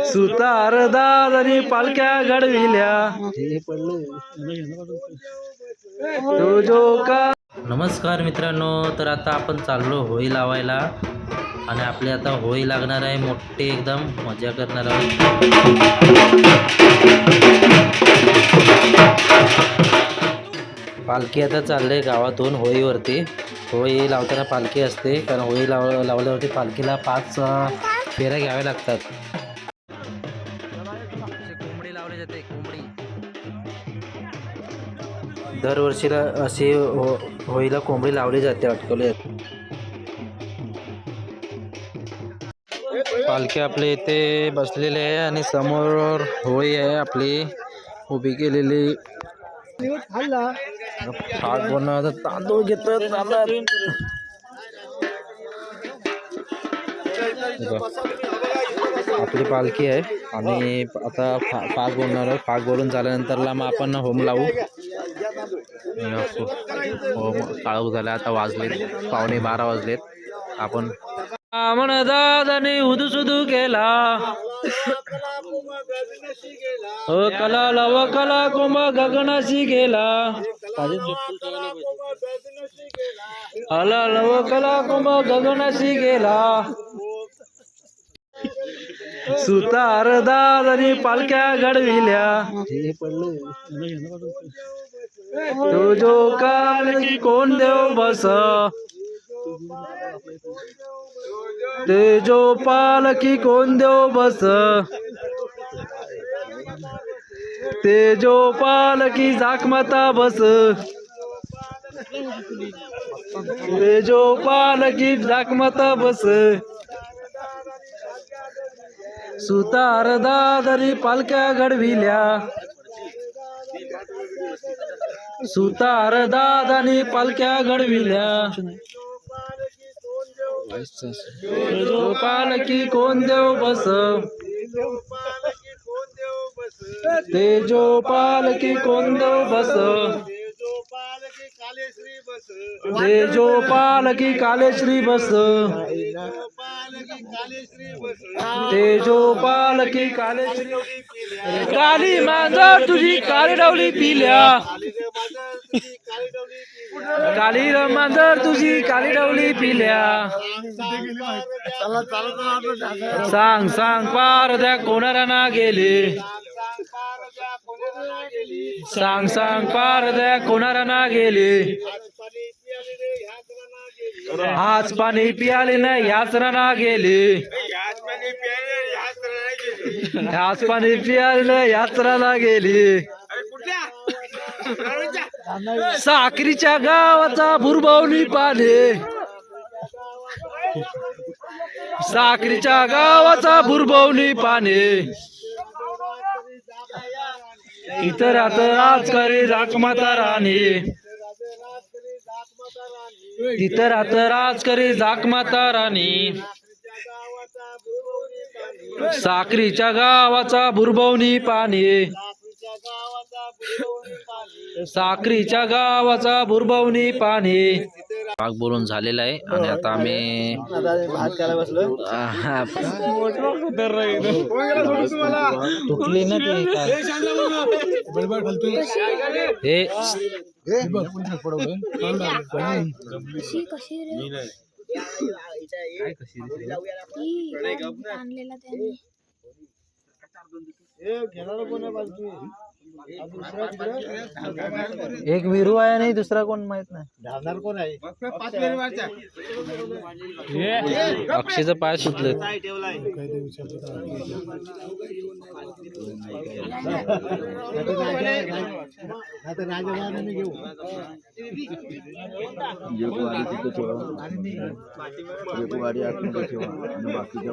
सुतार दादानी पालख्या घडविल्या तुझो का. नमस्कार मित्रांनो, तर आता आपण चाललो होळी लावायला आणि आपले आता होळी लागणार आहे मोठे एकदम मजा करणार आहोत. पालखी आता चालले गावातून होळीवरती. होळी लावताना पालखी असते, कारण होळी लावल्यावरती पालखीला 5 फेऱ्या घ्याव्या लागतात. कोंबडी लावली जाते, कोंबडी दरवर्षीला अशी होळीला कोंबडी लावली जाते, अटकवली जाते. पालखी आपल्या इथे बसलेली आहे आणि समोर होळी आहे आपली उभी केलेली. भाग बनवतात, तांदूळ घेतात, आपली पालखी आहे आणि आता पाक बोलणार आहे. पाक बोलून झाल्यानंतरला मग आपण होम लावू. होम काळू झाला, आता वाजलेत 11:15 वाजलेत. आपण ब्राह्मण दादाने हुदुसुदू केला, हो कला लव कला कुंभ गगनाशी गेला, कला लव कला कुंभ गगनाशी गेला. सुतार दादानी पालख्या घडविल्या तुझो काल की कोण देव बस, तेजो पालकी कोण देव बस, तेजो पालकी जाकमाता बस, तेजो पालकी जाकमाता बस. सुतार दादानी पालख्या घडविल्या, सुतार दादानी पालख्या घडविल्या, तेजो पालकी कोण देव बस, तेजो पालकी कोण देव बस, तेजो पालकी कालेश्री बस, तेजो पालकी कालेश्री. काली मांजर तुझी काली डावली पिल्या, काली मांजर तुझी काली डावली पिल्या. सांग सांग पार द्या कोणाला गेले, सांग सांग पार द्या कोणाला गेले. आज पाणी पियाले नाही ह्याच राना गेले, आज पाणी पियाले नाही ह्याच राना गेले. साखरीच्या गावाचा भुरभवली पाने, साखरीच्या गावाचा भुरभवली पाने. इतर आता राज करे जाकमाता राणी, तिथं आता राज करे जाकमाता राणी. साखरीच्या गावाचा भुरभवनी पाणी, साखरीच्या गावाचा भुरभवनी पाणी. पाक बोलून झालेला आहे आणि आता आम्ही भात खायला बसलो. तुटली ना ती हे एक विरू आहे नाही दुसरा कोण माहित नाही. धावणार कोण आहे? अक्षयचं पाय सुटले. गाडी आतमध्ये ठेवा आणि बाकीच्या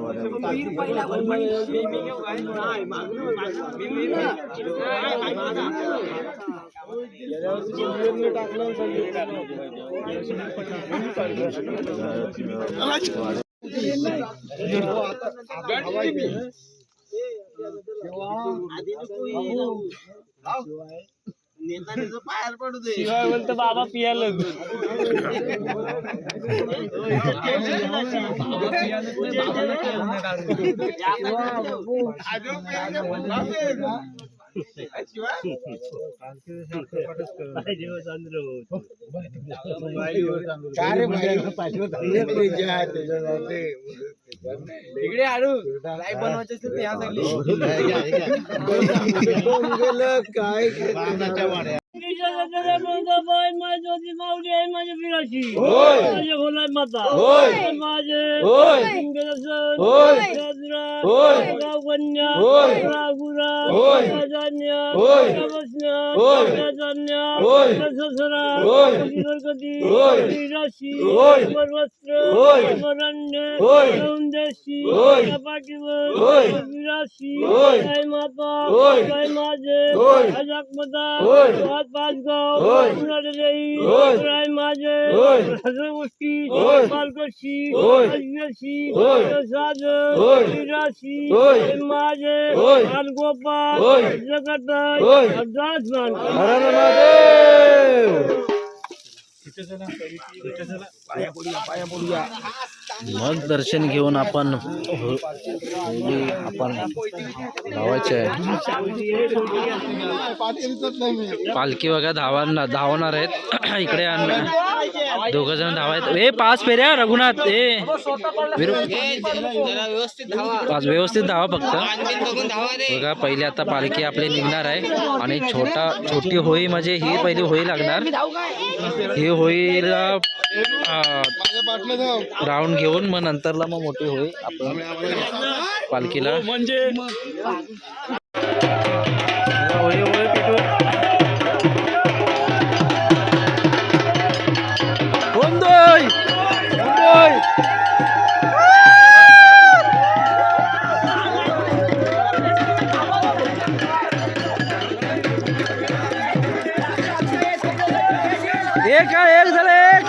पायाला पडू दे. शिवाय बोलतो बाबा पियाला इकडे आडू लाईव्ह बनवायचे असेल तर या काय माझी माऊली आहे माझ्या पिराची माझे होलाय माता माझे गावकन्या रागुरा राजान्या ससरा गणपती राशी वस्त्र वरण्य सौंदर्शी पाठीवर विराशी जय माता जय माझे अजाकमता हात पाच गाव राय माझे सगळ्या गोष्टी पालकशी अश्वशी साध विराशी माझे गोपाल जगत मग दर्शन घेऊन आपण धावायचे आहे. पालखी बघा धावणार आहेत इकडे दोघ जण धावायत. ए पाच फेऱ्या रघुनाथ ए व्यवस्थित धावा फक्त बघा. पहिले आता पालखी आपली निघणार आहे आणि छोटी होळी म्हणजे ही पहिली होळी लागणार. ही होळीला राऊंड घेऊन मग नंतरला मग मोठी होळी आपण पालखीला म्हणजे होळी पेटवून एक झालं एक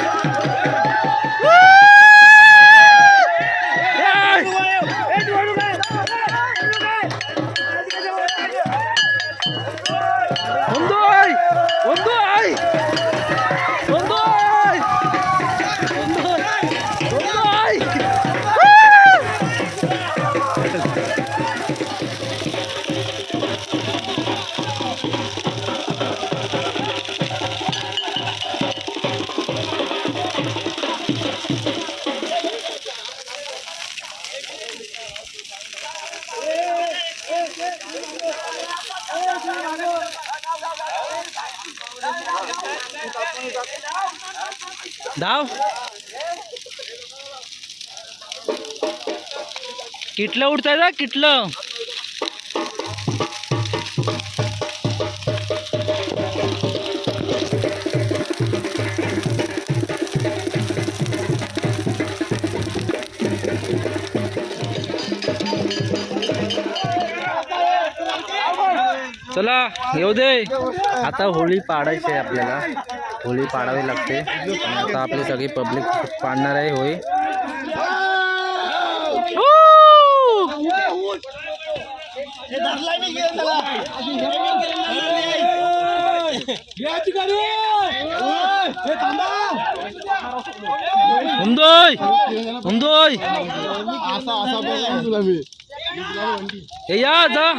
धाव किटलं उडताय ना किटलं. चला येऊ दे. आता होळी पाडायची आहे आपल्याला. होळी पाडावी लागते आणि आता आपली सगळी पब्लिक पाडणार आहे होळी. उमदोय हे या जा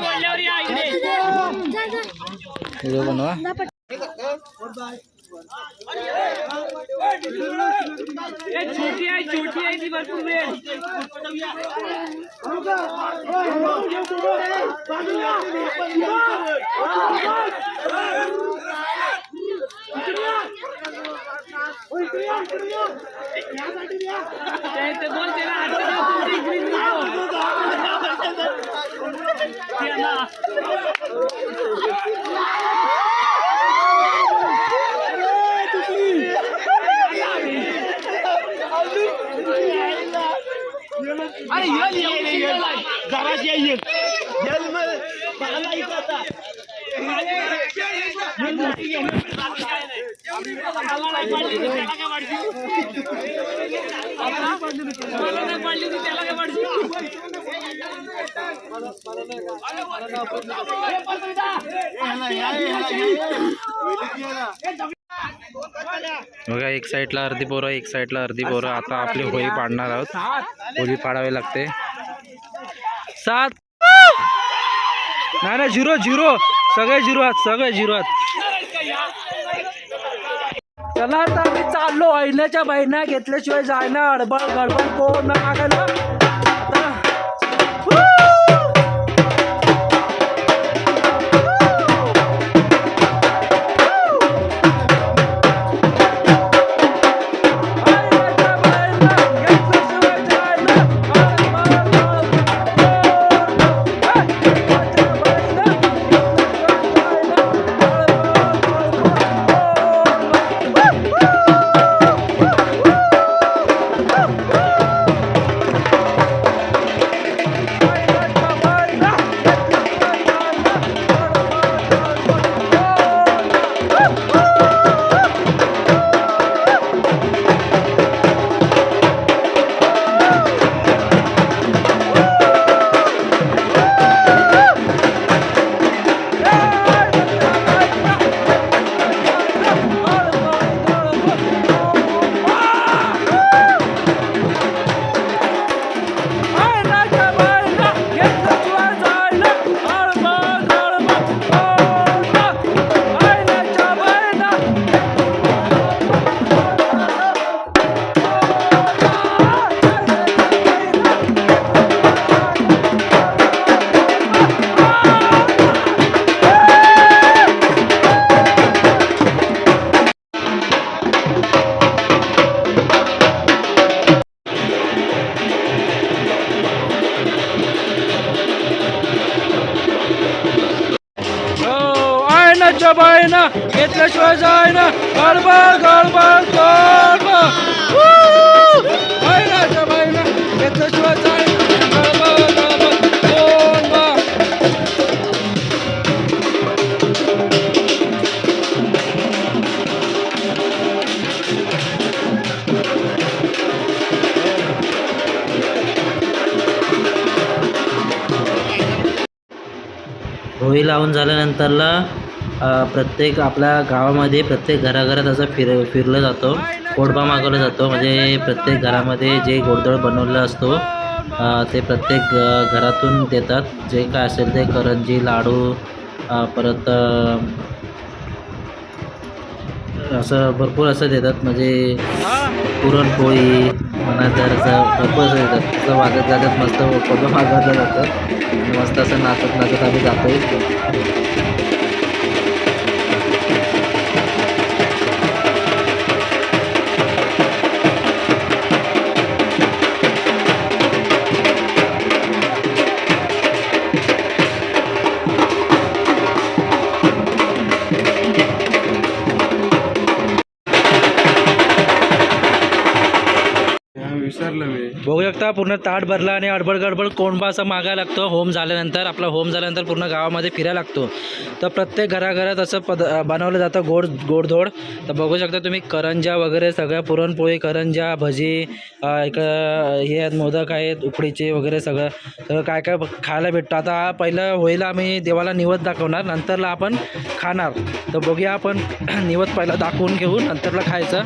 व्हिडिओ बनवा. छोटी आहे ती भरपूर वेळ बोलते ना अरे जराशी येईल त्याला काय बघा एक साईडला अर्धी पोरं एक साईडला अर्धी पोरं. आता आपली होळी पाडणार आहोत. होळी पाडावी लागते. 7 नाही 0 0 सगळे 0 आहेत सगळे 0 आहेत. चला आता आम्ही चाललो. ऐनाच्या बहिणा घेतल्याशिवाय जायना. अडबड गडबड कोण ना मागायला. बायना घेतल्याशिवाय जायना. गडबड गडबड गडबड बायनाच्या बायना घेतल्याशिवाय जायना. गडबड गडबड होळी लावून झाल्यानंतरला प्रत्येक आपल्या गावामध्ये प्रत्येक घराघरात असं फिरलं जातो. कोडबा मागवला जातो. म्हणजे प्रत्येक घरामध्ये जे गोडधोड बनवलेला असतो ते प्रत्येक घरातून देतात. जे काय असेल ते करंजी लाडू परत असं भरपूर असं देतात. म्हणजे पुरणपोळी म्हणा तर असं भरपूर असं देतात. असं वाजत जातात मस्त कोडबा मागवलं जातं आणि मस्त असं नाचत नाचत आम्ही जातो. बघू शकता पूर्ण ताट भरला आणि अडबड गडबड कोंडबा असा मागायला लागतो. होम झाल्यानंतर आपला होम झाल्यानंतर पूर्ण गावामध्ये फिरायला लागतो. तर प्रत्येक घराघरात असं बनवलं जातं गोडधोड. तर बघू शकता तुम्ही करंजा वगैरे सगळ्या पुरणपोळी करंजा भजी एक हे आहेत मोदक आहेत उकडीचे वगैरे सगळं काय काय खायला भेटतं. आता पहिलं होळीला आम्ही देवाला निवद दाखवणार नंतरला आपण खाणार. तर बघूया आपण निवद पहिला दाखवून घेऊ नंतरला खायचं.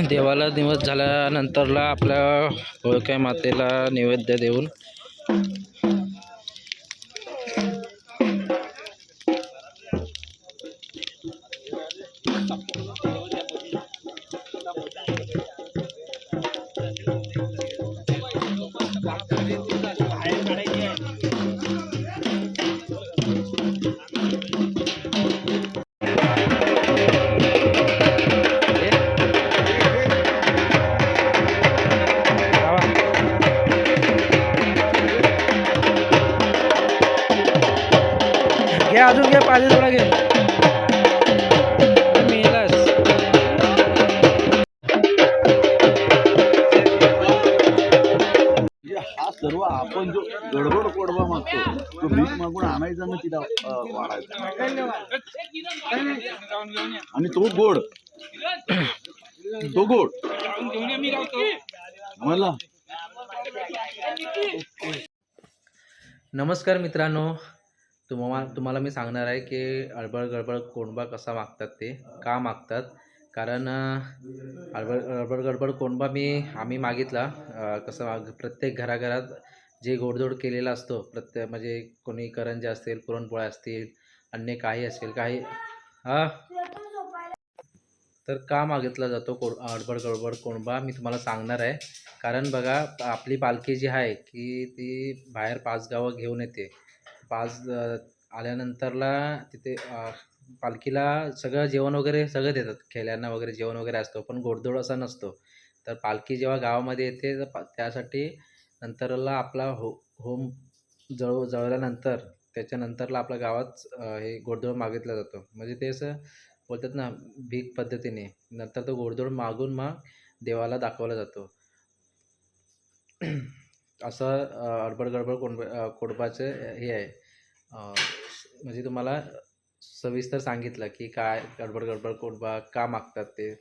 देवाला निवद झाल्यानंतरला आपल्या होळक्या मातेला नैवेद्य देऊन घे अजून घे पाहिजे थोडा घे मेलास. म्हणजे हा सर्व आपण जो गडबड कोडवा मागतो तो भीक मागून आणायचा ना तिला वाढायचा आणि तो गोड मला. नमस्कार मित्रांनो, तुम्हाला मी सांगणार आहे की अडबड गडबड कोंडबा कसा मागतात ते का मागतात. कारण अडबड गडबड कोंडबा आम्ही मागितला. कसं प्रत्येक घराघरात जे गोडधोड केलेला असतो, प्रत्येक म्हणजे कोणी करंजे असतील, पुरणपोळ्या असतील, अन्य काही असेल काही तर का मागितला जातो अडबड गडबड कोंडबा मी तुम्हाला सांगणार आहे. कारण बघा, आपली पालखी जी आहे की ती बाहेर 5 गावं घेऊन येते. 5 आल्यानंतरला तिथे पालखीला सगळं जेवण वगैरे सगळं देतात, खेळ्यांना वगैरे जेवण वगैरे असतो, पण गोडधोड असा नसतो. तर पालखी जेव्हा गावामध्ये येते तर त्यासाठी नंतरला आपला होम जळल्यानंतर त्याच्यानंतरला आपल्या गावात हे गोडधोड मागितला जातो. म्हणजे ते असं बोलतात ना, भीक पद्धतीने. नंतर तो गोडधोड मागून मग देवाला दाखवला जातो. असं अडबड गडबड कोंडबाचं हे आहे. म्हणजे तुम्हाला सविस्तर सांगितलं की काय गडबड गडबड कोंडबा का मागतात ते.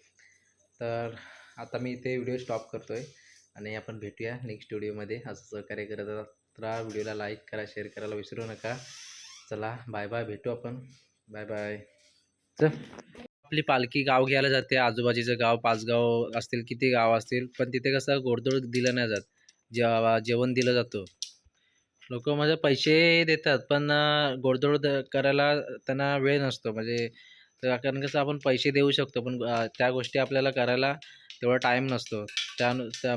तर आता मी इथे व्हिडिओ स्टॉप करतो आहे आणि आपण भेटूया नेक्स्ट व्हिडिओमध्ये. असं सहकार्य करत राहा. व्हिडिओला लाईक करा, शेअर करायला विसरू नका. चला बाय बाय, भेटू आपण. Bye bye. आपली पालखी गाव घ्यायला जाते. आजूबाजूचं गाव 5 गाव असतील, किती गाव असतील, पण तिथे कसं गोडधोड दिलं नाही जात. जेवण दिलं जातं. लोक म्हणजे पैसे देतात, पण गोडधोड करायला त्यांना वेळ नसतो. म्हणजे कारण कसं आपण पैसे देऊ शकतो, पण त्या गोष्टी आपल्याला करायला तेवढा टाईम नसतो.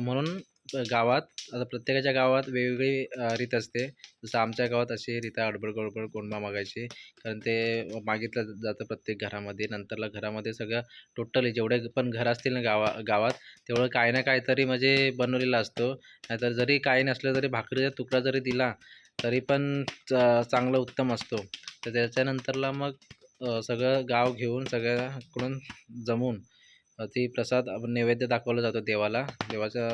म्हणून गावात आता प्रत्येकाच्या गावात वेगवेगळी रीत असते. जसं आमच्या गावात अशी रीत आहे अडबड गडबड कोंडबा मागायची. कारण ते मागितलं जातं प्रत्येक घरामध्ये. नंतरला घरामध्ये सगळं टोटली जेवढे पण घर असतील ना गावात तेवढं काही ना काहीतरी म्हणजे बनवलेलं असतो. नाहीतर जरी काही नसलं तरी भाकरीचा तुकडा जरी दिला तरी पण चांगलं उत्तम असतो. तर त्याच्यानंतरला मग सगळं गाव घेऊन सगळ्याकडून जमून ती प्रसाद नैवेद्य दाखवला जातो देवाला. देवाचा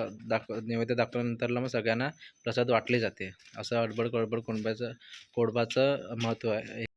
नैवेद्य दाखवल्यानंतरला मग सगळ्यांना प्रसाद वाटले जाते. असं अडबड गडबड कोंडबाचं महत्त्व आहे.